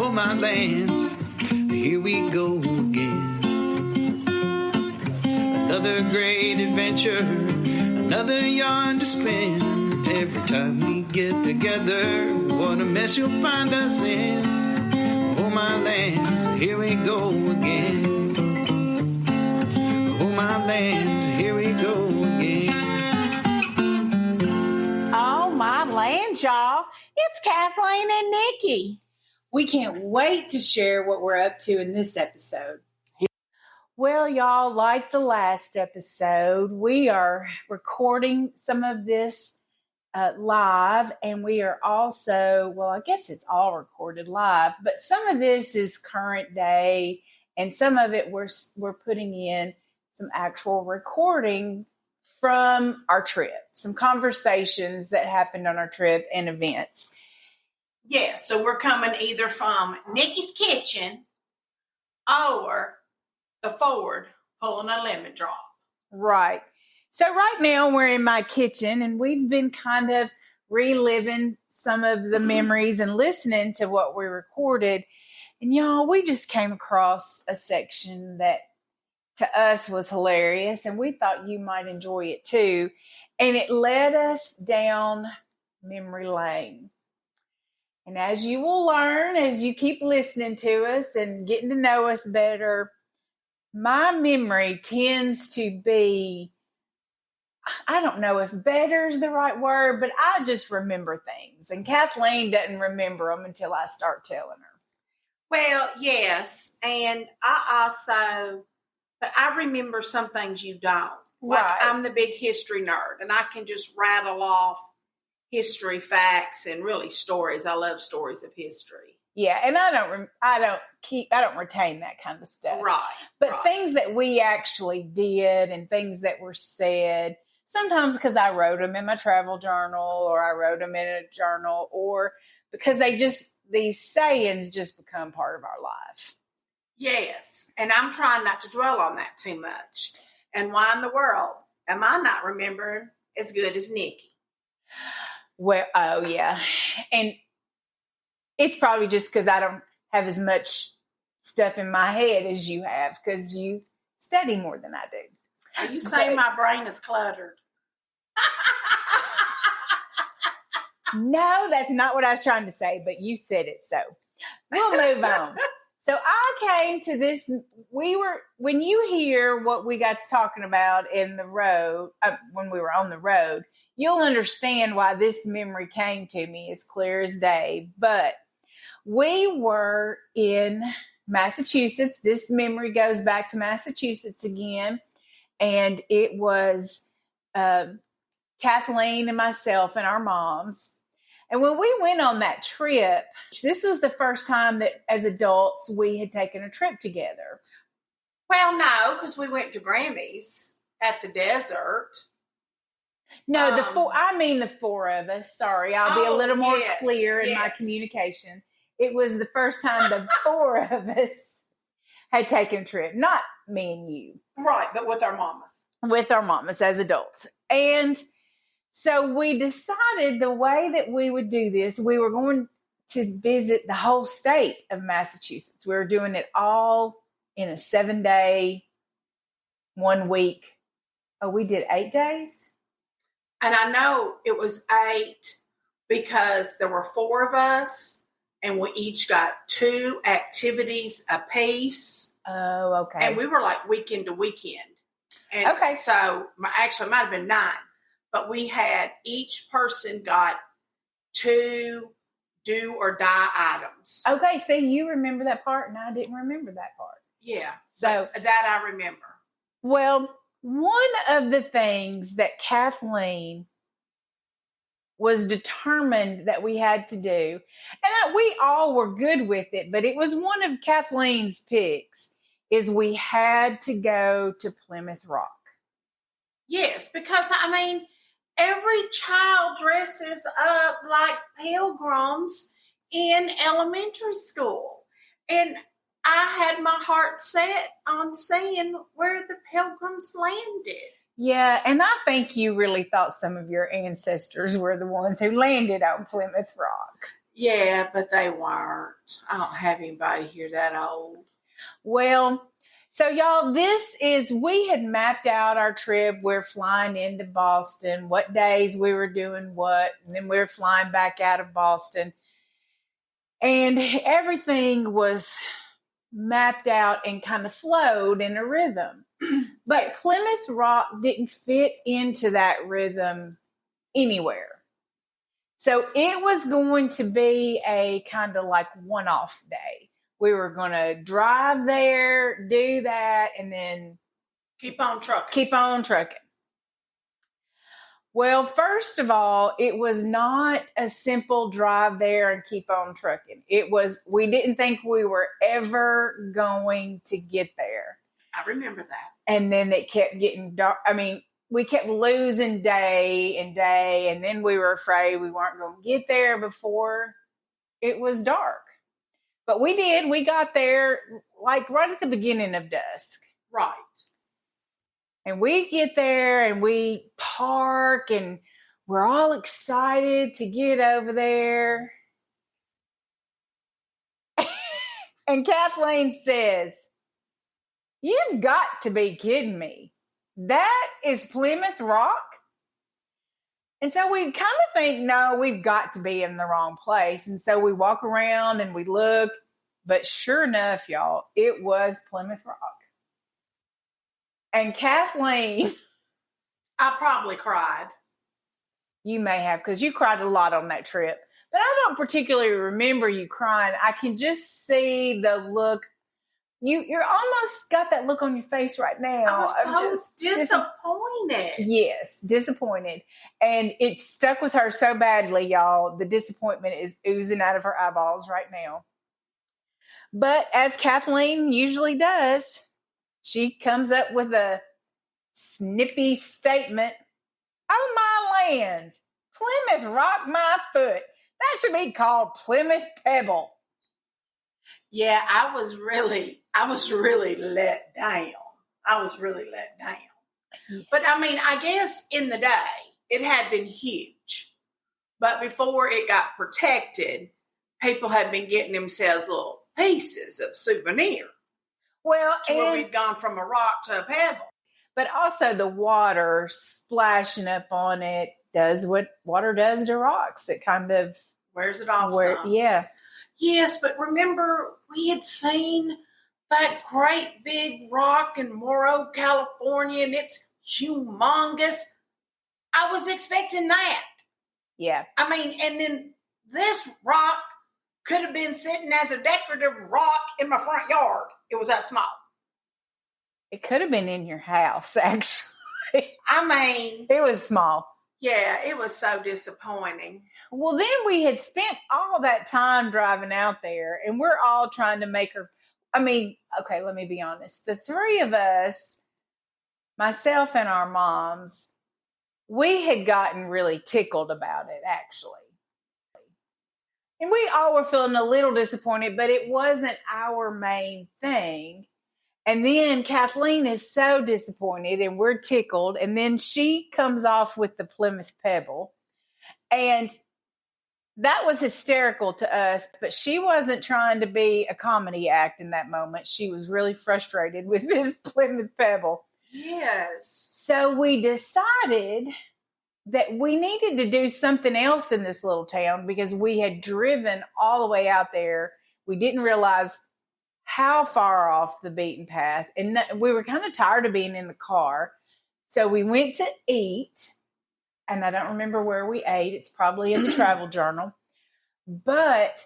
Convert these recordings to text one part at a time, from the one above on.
oh my lands, here we go again. Another great adventure, another yarn to spin. Every time we get together, what a mess you'll find us in. Oh my lands, here we go again. Oh my lands, here we go again. Oh my land, y'all. It's Kathleen and Nikki. We can't wait to share what we're up to in this episode. Well, y'all, like the last episode, we are recording some of this live, and we are also, well, I guess it's all recorded live, but some of this is current day, and some of it we're putting in some actual recording from our trip, some conversations that happened on our trip and events. Yes, so we're coming either from Nikki's kitchen or the Ford pulling a lemon drop. Right. So right now we're in my kitchen, and we've been kind of reliving some of the memories and listening to what we recorded. And y'all, we just came across a section that to us was hilarious, and we thought you might enjoy it too. And it led us down memory lane. And as you will learn, as you keep listening to us and getting to know us better, my memory tends to be, I don't know if better is the right word, but I just remember things. And Kathleen doesn't remember them until I start telling her. Well, yes. And but I remember some things you don't. Like Right. I'm the big history nerd, and I can just rattle off history facts and really stories. I love stories of history. Yeah, and I don't retain that kind of stuff. Right. But right. things that we actually did and things that were said, sometimes because I wrote them in my travel journal, or I wrote them in a journal, or because these sayings just become part of our life. Yes. And I'm trying not to dwell on that too much. And why in the world am I not remembering as good as Nikki? Well, oh yeah. And it's probably just because I don't have as much stuff in my head as you have, because you study more than I do. Are you saying my brain is cluttered? No, that's not what I was trying to say, but you said it, so we'll move on. So I came to this, when you hear what we got to talking about in the road, when we were on the road, you'll understand why this memory came to me as clear as day. But we were in Massachusetts. This memory goes back to Massachusetts again. And it was Kathleen and myself and our moms. And when we went on that trip, this was the first time that as adults we had taken a trip together. Well, no, because we went to Grammy's at the desert. No, the four of us. Sorry, I'll be a little more clear in my communication. It was the first time the four of us had taken a trip, not me and you. Right, but with our mamas. With our mamas as adults. And so we decided the way that we would do this, we were going to visit the whole state of Massachusetts. We were doing it all in a 7-day, 1 week. Oh, we did 8 days? And I know it was 8 because there were 4 of us, and we each got 2 activities apiece. Oh, okay. And we were like weekend to weekend. And okay. So actually it might have been 9, but we had, each person got 2 do or die items. Okay. So you remember that part, and I didn't remember that part. Yeah. So that I remember. Well, one of the things that Kathleen was determined that we had to do, and we all were good with it, but it was one of Kathleen's picks, is we had to go to Plymouth Rock. Yes, because, I mean, every child dresses up like pilgrims in elementary school. And I had my heart set on seeing where the pilgrims landed. Yeah, and I think you really thought some of your ancestors were the ones who landed on Plymouth Rock. Yeah, but they weren't. I don't have anybody here that old. Well, so y'all, we had mapped out our trip. We're flying into Boston, what days we were doing what, and then we were flying back out of Boston. And everything was mapped out and kind of flowed in a rhythm. But Yes. Plymouth Rock didn't fit into that rhythm anywhere. So it was going to be a kind of like one-off day. We were going to drive there, do that, and then keep on trucking. Well, first of all, it was not a simple drive there and keep on trucking. We didn't think we were ever going to get there. I remember that. And then it kept getting dark. I mean, we kept losing day and day, and then we were afraid we weren't going to get there before it was dark. But we did. We got there like right at the beginning of dusk. Right. And we get there and we park and we're all excited to get over there. And Kathleen says, "You've got to be kidding me. That is Plymouth Rock?" And so we kind of think, no, we've got to be in the wrong place. And so we walk around and we look. But sure enough, y'all, it was Plymouth Rock. And Kathleen, I probably cried. You may have, because you cried a lot on that trip. But I don't particularly remember you crying. I can just see the look. You're almost got that look on your face right now. I was so disappointed. Yes, disappointed. And it stuck with her so badly, y'all. The disappointment is oozing out of her eyeballs right now. But as Kathleen usually does, she comes up with a snippy statement. "Oh, my lands, Plymouth Rock my foot. That should be called Plymouth Pebble." Yeah, I was really let down. But I mean, I guess in the day, it had been huge. But before it got protected, people had been getting themselves little pieces of souvenir. Well, where we'd gone from a rock to a pebble. But also the water splashing up on it does what water does to rocks. It kind of wears it off some. Yeah. Yes, but remember we had seen that great big rock in Morrow, California, and it's humongous. I was expecting that. Yeah. I mean, and then this rock could have been sitting as a decorative rock in my front yard. It was that small. It could have been in your house, actually. I mean, it was small. Yeah, it was so disappointing. Well, then we had spent all that time driving out there, and we're all trying to make her. I mean, okay, let me be honest. The three of us, myself and our moms, we had gotten really tickled about it, actually. And we all were feeling a little disappointed, but it wasn't our main thing. And then Kathleen is so disappointed and we're tickled. And then she comes off with the Plymouth Pebble. And that was hysterical to us, but she wasn't trying to be a comedy act in that moment. She was really frustrated with this Plymouth Pebble. Yes. So we decided that we needed to do something else in this little town because we had driven all the way out there. We didn't realize how far off the beaten path. And we were kind of tired of being in the car. So we went to eat. And I don't remember where we ate. It's probably in the travel journal. But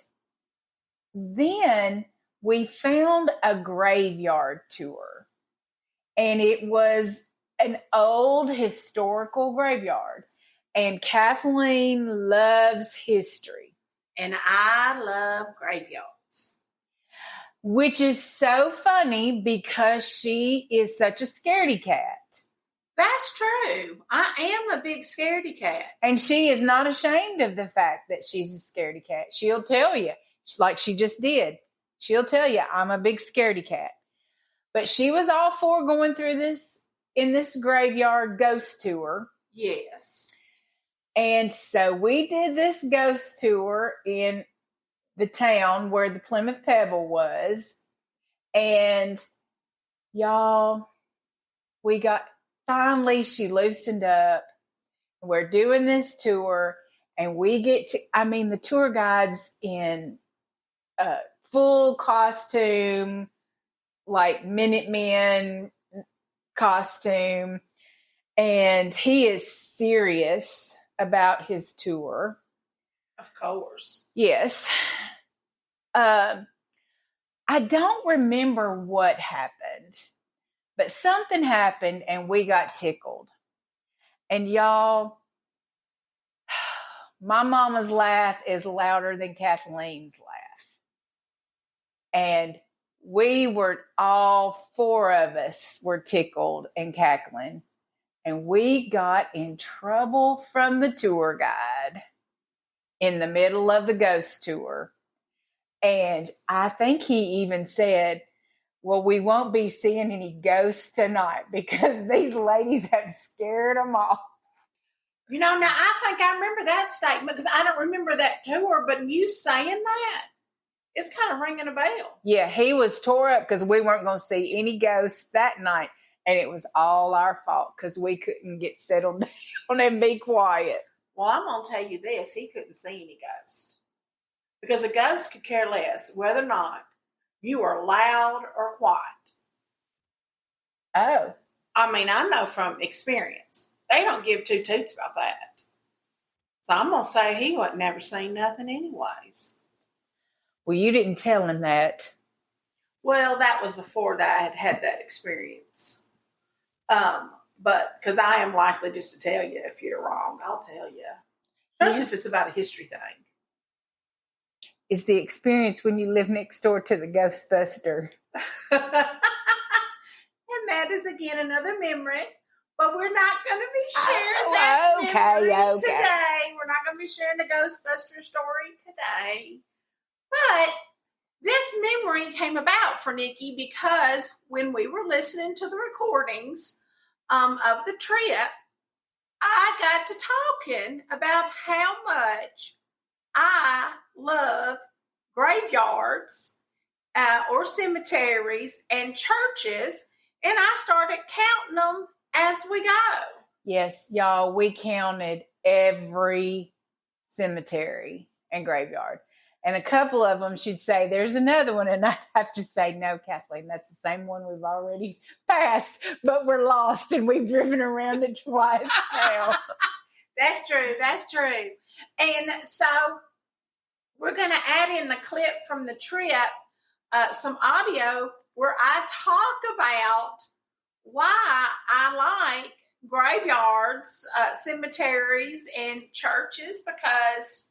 then we found a graveyard tour. And it was an old historical graveyard. And Kathleen loves history. And I love graveyards. Which is so funny because she is such a scaredy cat. That's true. I am a big scaredy cat. And she is not ashamed of the fact that she's a scaredy cat. She'll tell you, like she just did. She'll tell you, I'm a big scaredy cat. But she was all for going through this in this graveyard ghost tour. Yes. And so we did this ghost tour in the town where the Plymouth Pebble was. And y'all, finally she loosened up. We're doing this tour, and we get to, the tour guide's in full costume, like Minutemen costume, and he is serious about his tour. Of course. Yes. I don't remember what happened, but something happened and we got tickled. And y'all, my mama's laugh is louder than Kathleen's laugh. And all four of us were tickled and cackling. And we got in trouble from the tour guide in the middle of the ghost tour. And I think he even said, well, we won't be seeing any ghosts tonight because these ladies have scared them off. Now I think I remember that statement because I don't remember that tour, but you saying that, it's kind of ringing a bell. Yeah, he was tore up because we weren't going to see any ghosts that night. And it was all our fault because we couldn't get settled down and be quiet. Well, I'm going to tell you this. He couldn't see any ghosts. Because a ghost could care less whether or not you are loud or quiet. Oh. I know from experience. They don't give two toots about that. So I'm going to say he wasn't never seen nothing anyways. Well, you didn't tell him that. Well, that was before that I had that experience. But because I am likely just to tell you if you're wrong, I'll tell you. Especially if it's about a history thing. It's the experience when you live next door to the Ghostbuster. And that is, again, another memory. But we're not going to be sharing that memory today. We're not going to be sharing the Ghostbuster story today. But this memory came about for Nikki because when we were listening to the recordings of the trip, I got to talking about how much I love graveyards or cemeteries and churches, and I started counting them as we go. Yes, y'all, we counted every cemetery and graveyard. And a couple of them should say, there's another one. And I have to say, no, Kathleen, that's the same one we've already passed, but we're lost and we've driven around it twice now. That's true. That's true. And so we're going to add in the clip from the trip, some audio where I talk about why I like graveyards, cemeteries, and churches, because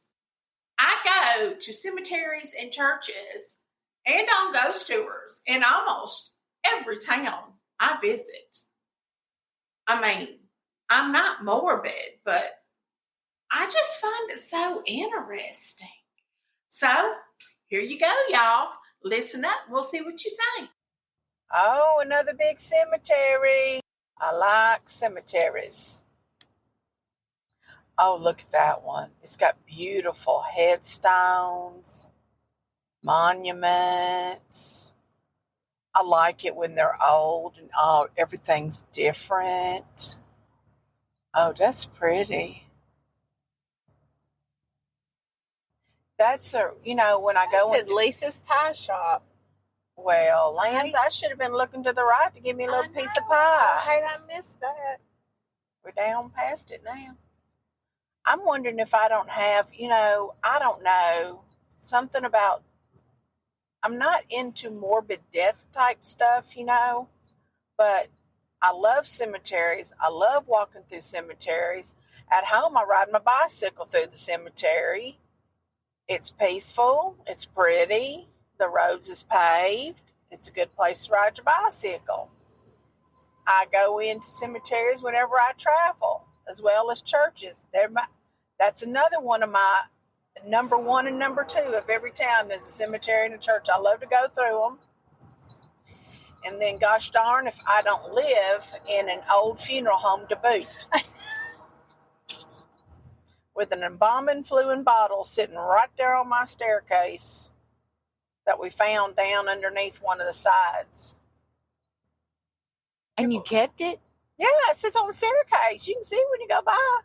I go to cemeteries and churches and on ghost tours in almost every town I visit. I'm not morbid, but I just find it so interesting. So here you go, y'all. Listen up. We'll see what you think. Oh, another big cemetery. I like cemeteries. Oh, look at that one. It's got beautiful headstones, monuments. I like it when they're old and everything's different. Oh, that's pretty. That's when I go into Lisa's Pie Shop. Well, Lance, I should have been looking to the right to give me a little piece of pie. Hey, I missed that. We're down past it now. I'm wondering if I don't have, I don't know, something about, I'm not into morbid death type stuff, but I love cemeteries. I love walking through cemeteries. At home, I ride my bicycle through the cemetery. It's peaceful. It's pretty. The roads is paved. It's a good place to ride your bicycle. I go into cemeteries whenever I travel, as well as churches. That's another one of my number one and number two of every town is a cemetery and a church. I love to go through them. And then, gosh darn, if I don't live in an old funeral home to boot. with an embalming fluid bottle sitting right there on my staircase that we found down underneath one of the sides. And you kept it? Yeah, it sits on the staircase. You can see when you go by.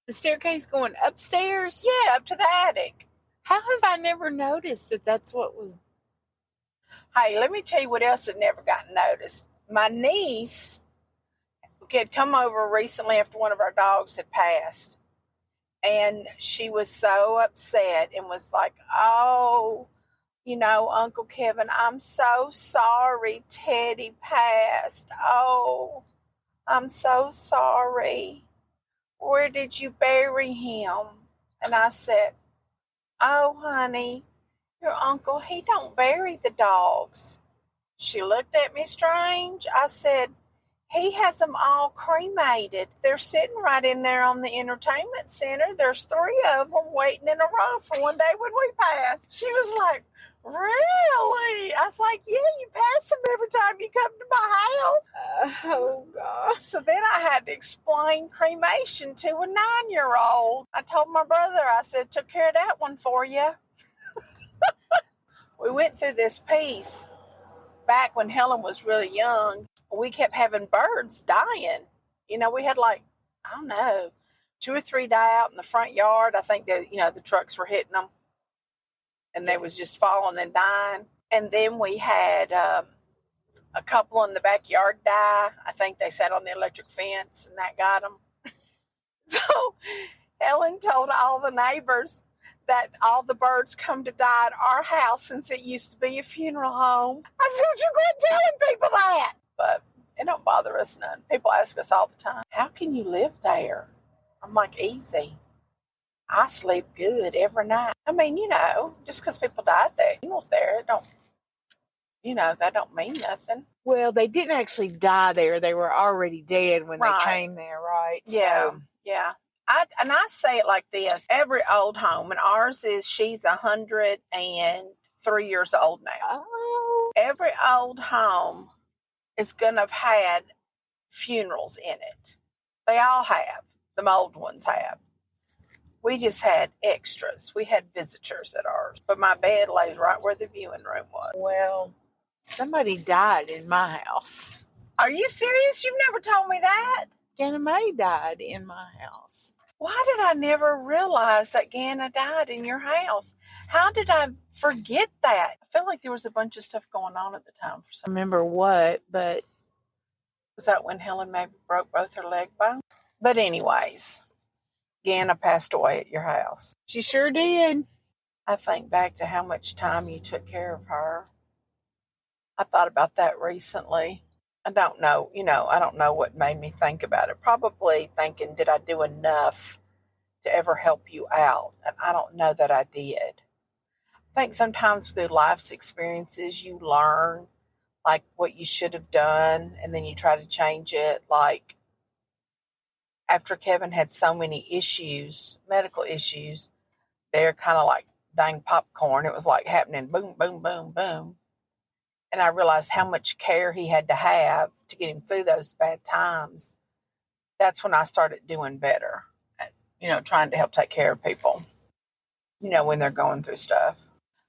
The staircase going upstairs? Yeah, up to the attic. How have I never noticed that that's what was... Hey, let me tell you what else had never gotten noticed. My niece had come over recently after one of our dogs had passed. And she was so upset and was like, oh, you know, Uncle Kevin, I'm so sorry Teddy passed. Oh, I'm so sorry. Where did you bury him? And I said, oh, honey, your uncle, he don't bury the dogs. She looked at me strange. I said, he has them all cremated. They're sitting right in there on the entertainment center. There's 3 of them waiting in a row for one day when we pass. She was like, really? I was like, yeah, you pass them every time you come to my house. Oh, God. So then I had to explain cremation to a 9-year-old. I told my brother, I said, took care of that one for you. We went through this piece back when Helen was really young. We kept having birds dying. You know, we had like, I don't know, 2 or 3 die out in the front yard. I think that, you know, the trucks were hitting them and they was just falling and dying. And then we had a couple in the backyard die. I think they sat on the electric fence and that got them. So Helen told all the neighbors that all the birds come to die at our house since it used to be a funeral home. I said, would you quit telling people that? But it don't bother us none. People ask us all the time, how can you live there? I'm like, easy. I sleep good every night. I mean, you know, just because people died there, funerals there, it don't, you know, that don't mean nothing. Well, they didn't actually die there. They were already dead when they came there, right? Yeah, So, yeah. I say it like this. Every old home, and ours is, she's 103 years old now. oh, Every old home is going to have had funerals in it. They all have. The old ones have. We just had extras. We had visitors at ours. But my bed lays right where the viewing room was. well, somebody died in my house. Are you serious? You've never told me that? Ganna May died in my house. Why did I never realize that Ganna died in your house? How did I forget that? I felt like there was a bunch of stuff going on at the time for I some. remember what, but Was that when Helen maybe broke both her leg bones? But anyways, Ganna passed away at your house. she sure did. I think back to how much time you took care of her. I thought about that recently. I don't know, I don't know what made me think about it. Probably thinking, did I do enough to ever help you out? And I don't know that I did. I think sometimes through life's experiences, you learn like what you should have done, and then you try to change it. Like after Kevin had so many issues, medical issues, they're kind of like dang popcorn. It was like happening boom, boom, boom, boom. And I realized how much care he had to have to get him through those bad times. That's when I started doing better, trying to help take care of people, when they're going through stuff.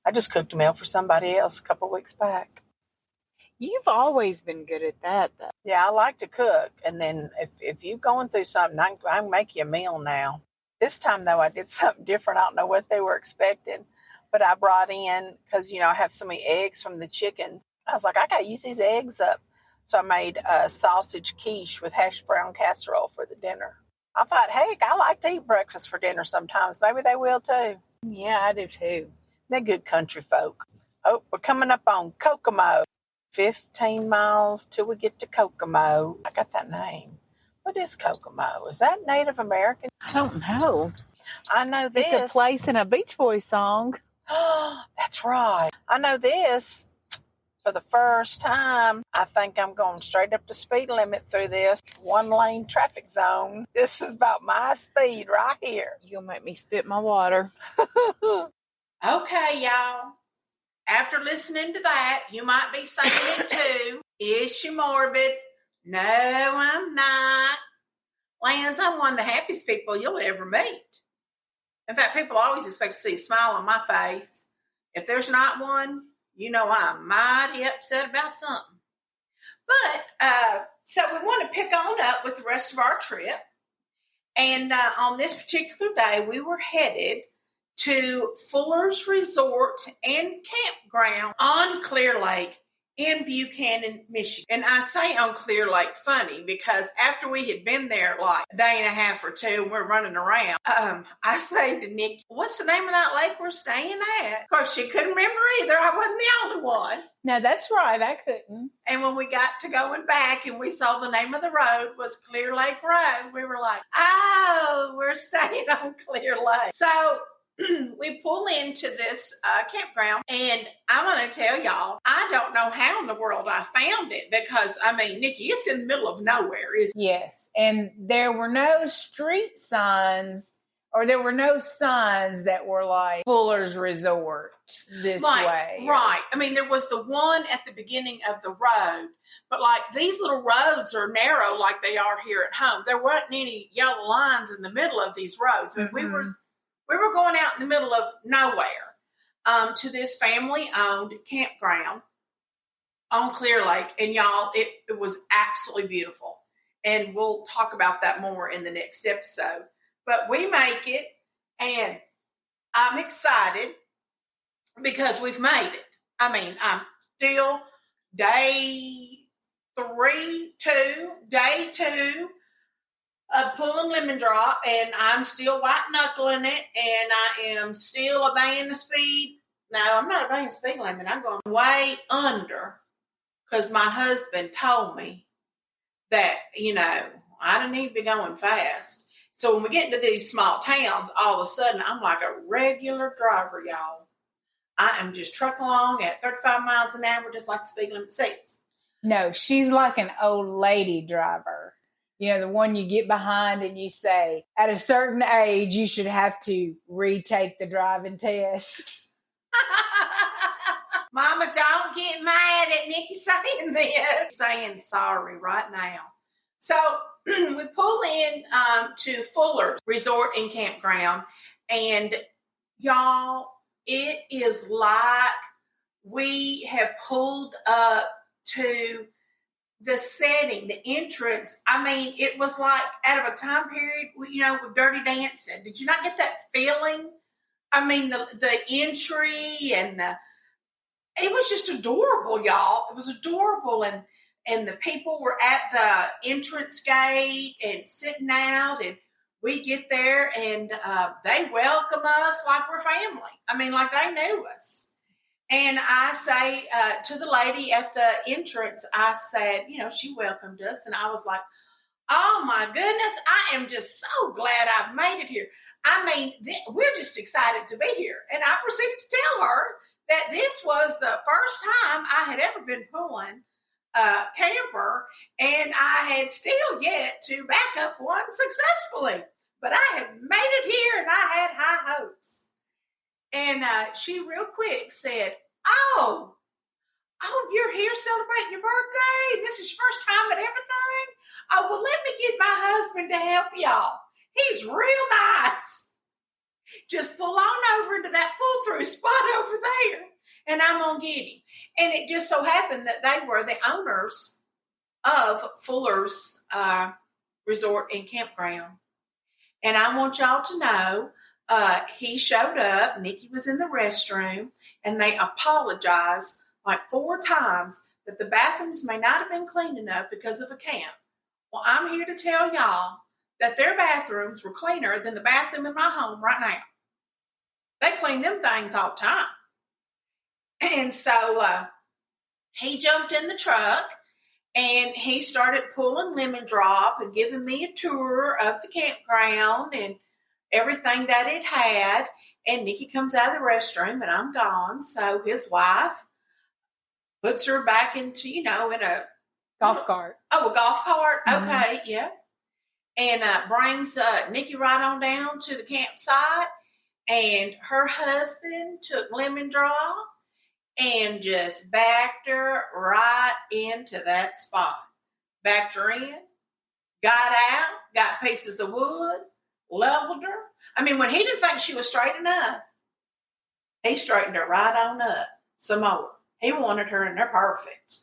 I just cooked a meal for somebody else a couple of weeks back. You've always been good at that, though. Yeah, I like to cook. And then if you're going through something, I can make you a meal now. This time, though, I did something different. I don't know what they were expecting. But I brought in, because, I have so many eggs from the chicken. I was like, I got to use these eggs up. So I made a sausage quiche with hash brown casserole for the dinner. I thought, heck, I like to eat breakfast for dinner sometimes. Maybe they will, too. Yeah, I do, too. They're good country folk. Oh, we're coming up on Kokomo. 15 miles till we get to Kokomo. I got that name. What is Kokomo? Is that Native American? I don't know. I know this. It's a place in a Beach Boys song. Oh, that's right. I know this. For the first time, I think I'm going straight up the speed limit through this 1-lane traffic zone. This is about my speed right here. You'll make me spit my water. Okay, y'all. After listening to that, you might be saying it too. Is she morbid? No, I'm not. Lance, I'm one of the happiest people you'll ever meet. In fact, people always expect to see a smile on my face. If there's not one, I'm mighty upset about something. But, so we want to pick on up with the rest of our trip. And on this particular day, we were headed to Fuller's Resort and Campground on Clear Lake in Buchanan, Michigan. And I say on Clear Lake funny because after we had been there like a day and a half or two and we're running around, I say to Nikki, what's the name of that lake we're staying at? Of course, she couldn't remember either. I wasn't the only one. No, that's right. I couldn't. And when we got to going back and we saw the name of the road was Clear Lake Road, we were like, oh, we're staying on Clear Lake. So we pull into this campground, and I'm going to tell y'all, I don't know how in the world I found it because, Nikki, it's in the middle of nowhere, isn't it? Yes, and there were no street signs, or there were no signs that were like Fuller's Resort this way. Right. There was the one at the beginning of the road, but like these little roads are narrow like they are here at home. There wasn't any yellow lines in the middle of these roads. And we were going out in the middle of nowhere to this family-owned campground on Clear Lake. And y'all, it was absolutely beautiful. And we'll talk about that more in the next episode. But we make it, and I'm excited because we've made it. I'm still day two of pulling lemon drop, and I'm still white knuckling it, and I am still obeying the speed. No, I'm not obeying the speed limit. I'm going way under because my husband told me that, I don't need to be going fast. So when we get into these small towns, all of a sudden I'm like a regular driver, y'all. I am just trucking along at 35 miles an hour, just like the speed limit says. No, she's like an old lady driver. The one you get behind and you say, at a certain age, you should have to retake the driving test. Mama, don't get mad at Nikki saying this. Saying sorry right now. So we pull in to Fuller's Resort and Campground, and y'all, it is like we have pulled up to the setting, the entrance. It was like out of a time period, with Dirty Dancing. Did you not get that feeling? The entry and it was just adorable, y'all. It was adorable, and the people were at the entrance gate and sitting out, and we get there, and they welcome us like we're family. Like they knew us. And I say to the lady at the entrance, I said, she welcomed us. And I was like, oh, my goodness, I am just so glad I've made it here. We're just excited to be here. And I proceeded to tell her that this was the first time I had ever been pulling a camper, and I had still yet to back up one successfully. But I had made it here, and I had high hopes. And she real quick said, oh, you're here celebrating your birthday, and this is your first time at everything? Oh, well, let me get my husband to help y'all. He's real nice. Just pull on over to that pull-through spot over there, and I'm going to get him. And it just so happened that they were the owners of Fuller's Resort and Campground. And I want y'all to know, he showed up, Nikki was in the restroom, and they apologized like 4 times that the bathrooms may not have been clean enough because of a camp. Well, I'm here to tell y'all that their bathrooms were cleaner than the bathroom in my home right now. They clean them things all the time. And so he jumped in the truck, and he started pulling lemon drop and giving me a tour of the campground and everything that it had. And Nikki comes out of the restroom, and I'm gone. So his wife puts her back into, in a golf cart. Oh, a golf cart? Mm-hmm. Okay, yeah. And brings Nikki right on down to the campsite. And her husband took lemon drop and just backed her right into that spot. Backed her in, got out, got pieces of wood, leveled her. I mean, when he didn't think she was straight enough, he straightened her right on up some more. He wanted her in there perfect.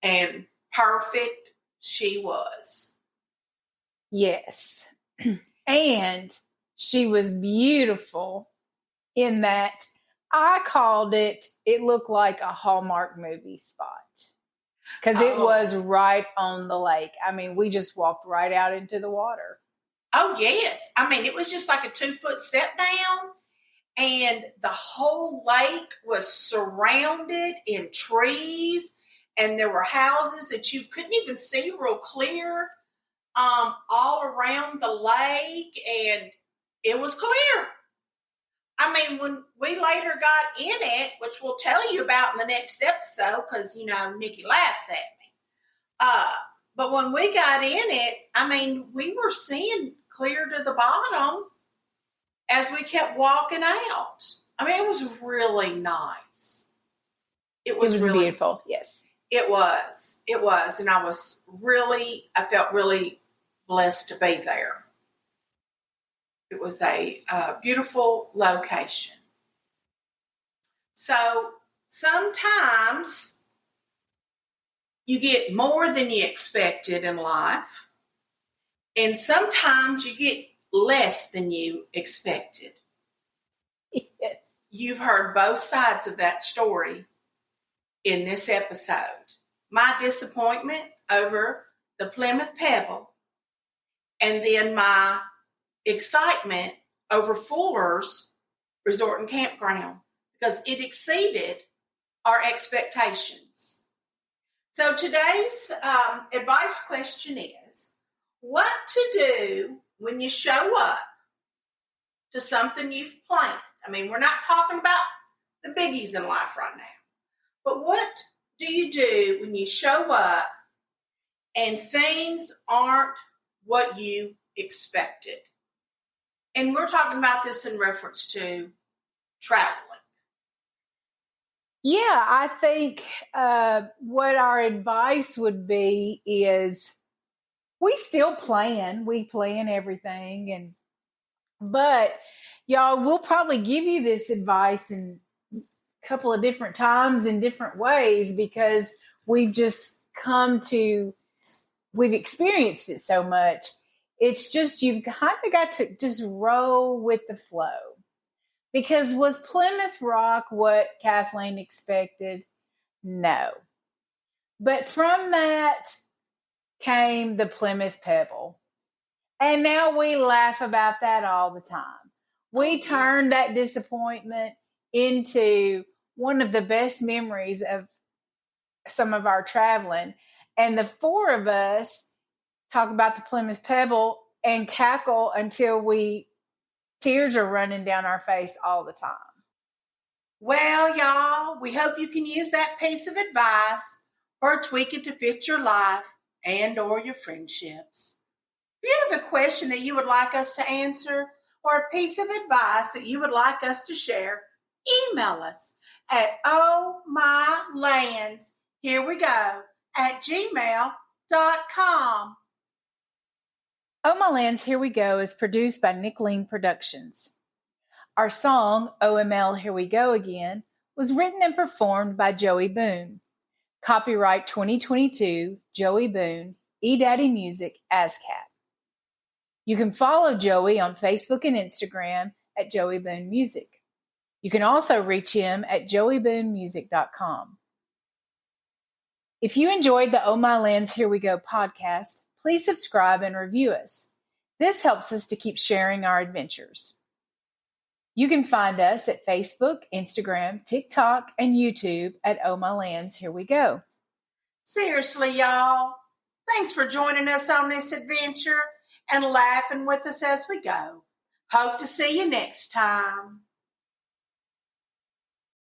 And perfect she was. Yes. And she was beautiful in that I called it looked like a Hallmark movie spot. Because it was right on the lake. I mean, we just walked right out into the water. Oh, yes. I mean, it was just like a 2-foot step down. And the whole lake was surrounded in trees. And there were houses that you couldn't even see real clear all around the lake. And it was clear. I mean, when we later got in it, which we'll tell you about in the next episode, because, Nikki laughs at me. But when we got in it, I mean, we were seeing clear to the bottom as we kept walking out. I mean, it was really nice. It was really beautiful, yes. It was. And I felt really blessed to be there. It was a beautiful location. So sometimes you get more than you expected in life, and sometimes you get less than you expected. Yes. You've heard both sides of that story in this episode. My disappointment over the Plymouth Pebble, and then my excitement over Fuller's Resort and Campground, because it exceeded our expectations. So today's advice question is, what to do when you show up to something you've planned? I mean, we're not talking about the biggies in life right now, but what do you do when you show up and things aren't what you expected? And we're talking about this in reference to traveling. Yeah, I think what our advice would be is we still plan. We plan everything. But y'all, we'll probably give you this advice in a couple of different times in different ways because we've experienced it so much. It's just you've kind of got to just roll with the flow. Because was Plymouth Rock what Kathleen expected? No. But from that came the Plymouth Pebble. And now we laugh about that all the time. We turned that disappointment into one of the best memories of some of our traveling. And the four of us talk about the Plymouth Pebble and cackle until tears are running down our face all the time. Well, y'all, we hope you can use that piece of advice or tweak it to fit your life and or your friendships. If you have a question that you would like us to answer or a piece of advice that you would like us to share, email us at ohmylands@gmail.com. Oh My Lands, Here We Go is produced by Nick Lean Productions. Our song, OML Here We Go Again, was written and performed by Joey Boone. Copyright 2022, Joey Boone, eDaddy Music, ASCAP. You can follow Joey on Facebook and Instagram at Joey Boone Music. You can also reach him at joeyboonemusic.com. If you enjoyed the Oh My Lands, Here We Go podcast, please subscribe and review us. This helps us to keep sharing our adventures. You can find us at Facebook, Instagram, TikTok, and YouTube at Oh My Lands, Here We Go. Seriously, y'all, thanks for joining us on this adventure and laughing with us as we go. Hope to see you next time.